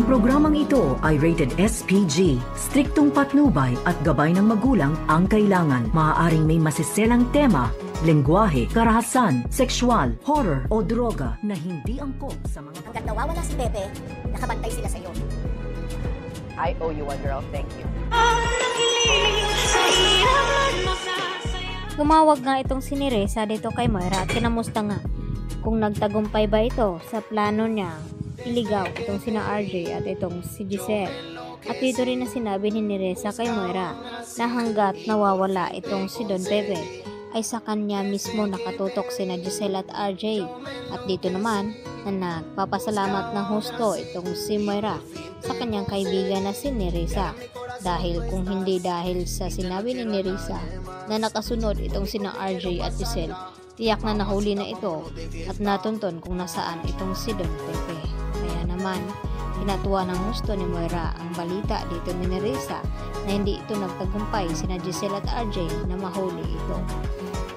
Ang programang ito ay rated SPG. Striktong patnubay at gabay ng magulang ang kailangan. Maaaring may masiselang tema, lengguwahe, karahasan, sexual, horror o droga na hindi angkop sa mga... Hanggat nawawala si Pepe, nakabantay sila sa'yo. I owe you one, girl. Thank you. Tumawag nga itong si Neresa dito kay Moira at kinamusta nga kung nagtagumpay ba ito sa plano niya iligaw itong sina RJ at itong si Giselle. At dito rin na sinabi ni Neresa kay Moira na hanggat nawawala itong si Don Pepe ay sa kanya mismo nakatutok sina Giselle at RJ. At dito naman na nagpapasalamat ng husto itong si Moira sa kanyang kaibigan na si Neresa. Dahil kung hindi dahil sa sinabi ni Neresa na nakasunod itong sina RJ at Giselle, tiyak na nahuli na ito at natunton kung nasaan itong si Don Pepe. Kaya naman, pinatuwa ng gusto ni Moira ang balita dito ni Neresa na hindi ito nagtagumpay sina Giselle at RJ na mahuli ito.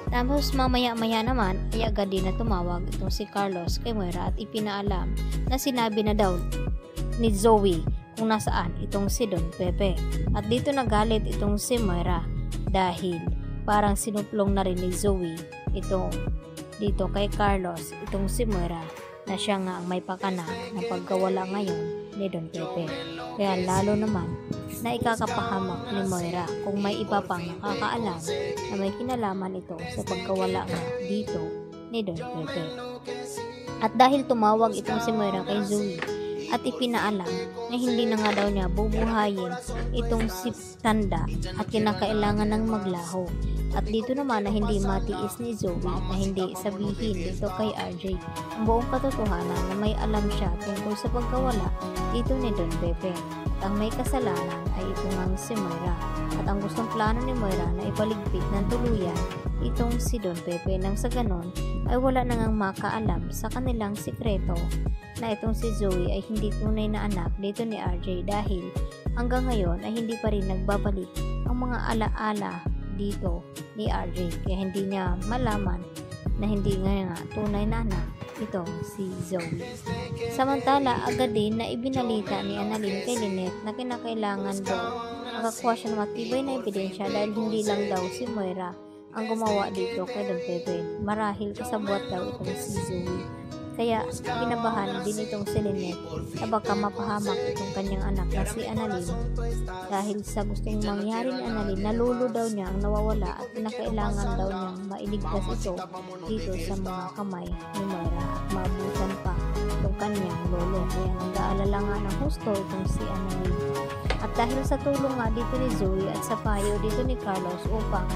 Tapos mamaya-maya naman ay agad din na tumawag itong si Carlos kay Moira at ipinaalam na sinabi na daw ni Zoe kung nasaan itong si Don Pepe. At dito nagalit itong si Moira dahil parang sinuplong na rin ni Zoe ito dito kay Carlos itong si Moira na siya nga ang may pakana na pagkawala ngayon ni Don Pepe. Kaya lalo naman na ikakapahamak ni Moira kung may iba pang nakakaalam na may kinalaman ito sa pagkawala nga dito ni Don Pepe. At dahil tumawag itong si Moira kay Zoe at ipinaalam na hindi na nga daw niya bubuhayin itong si Tanda at kinakailangan ng maglaho. At dito naman na hindi matiis ni Zoe na hindi sabihin dito kay RJ ang buong katotohanan na may alam siya tungkol sa pagkawala dito ni Don Pepe. At ang may kasalanan ay ito ngang si Moira. At ang gustong plano ni Moira na ipaligpit ng tuluyan itong si Don Pepe nang sa ganon ay wala na ngang makaalam sa kanilang sikreto na itong si Zoe ay hindi tunay na anak dito ni RJ dahil hanggang ngayon ay hindi pa rin nagbabalik ang mga alaala dito ni RJ, kaya hindi niya malaman na hindi nga tunay na anak itong si Zoe. Samantala, agad din na ibinalita ni Annalyn kay Lynette na kinakailangan daw makakuha siya ng matibay na ebidensya dahil hindi lang daw si Moira ang gumawa dito kay Don Pepe. Marahil kasabwat daw itong si Zoe. Kaya kinabahan din itong si Lynette na baka mapahamak itong kanyang anak na si Annalyn dahil sa gustong mangyari ni Annalyn, nalulo daw niya ang nawawala at pinakailangan daw niyang mailigtas ito dito sa mga kamay ni Moira at maabutan pa itong kanyang lolo. Kaya nag-aalala nga ng husto itong si Annalyn. At dahil sa tulong nga dito ni Zoe at sa payo dito ni Carlos upang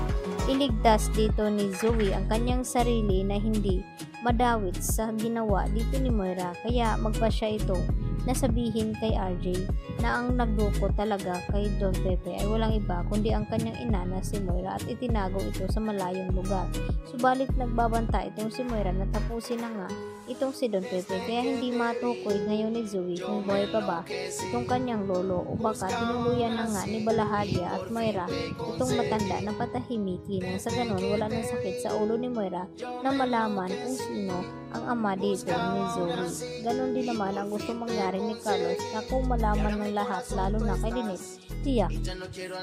iligtas dito ni Zoe ang kanyang sarili na hindi madawit sa ginawa dito ni Moira, kaya magpasya ito na sabihin kay RJ na ang nagduko talaga kay Don Pepe ay walang iba kundi ang kanyang ina na si Moira at itinago ito sa malayong lugar. Subalit nagbabanta itong si Moira na tapusin na nga itong si Don Pepe, kaya hindi matukoy ngayon ni Zoe kung buhay pa ba itong kanyang lolo o baka tinuluyan na nga ni Balahadia at Moira itong matanda na patahimiki nang sa ganon wala nang sakit sa ulo ni Moira na malaman kung sino ang ama dito ni Zoe. Ganon din naman ang gusto mangyari ni Carlos na kung malaman ng lahat lalo na kay Lynette, tiyak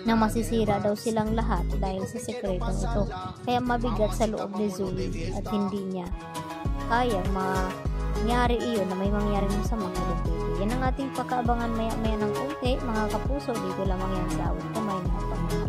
na masisira daw silang lahat dahil sa sekretong ito. Kaya mabigat sa loob ni Zoe at hindi niya kayang mangyari iyon na may mangyaring masama kay Don Pepe. Yan ang ating pagkaabangan maya-maya ng konti mga kapuso. Dito lamang yan sa Awit Kamay na Pamamahay.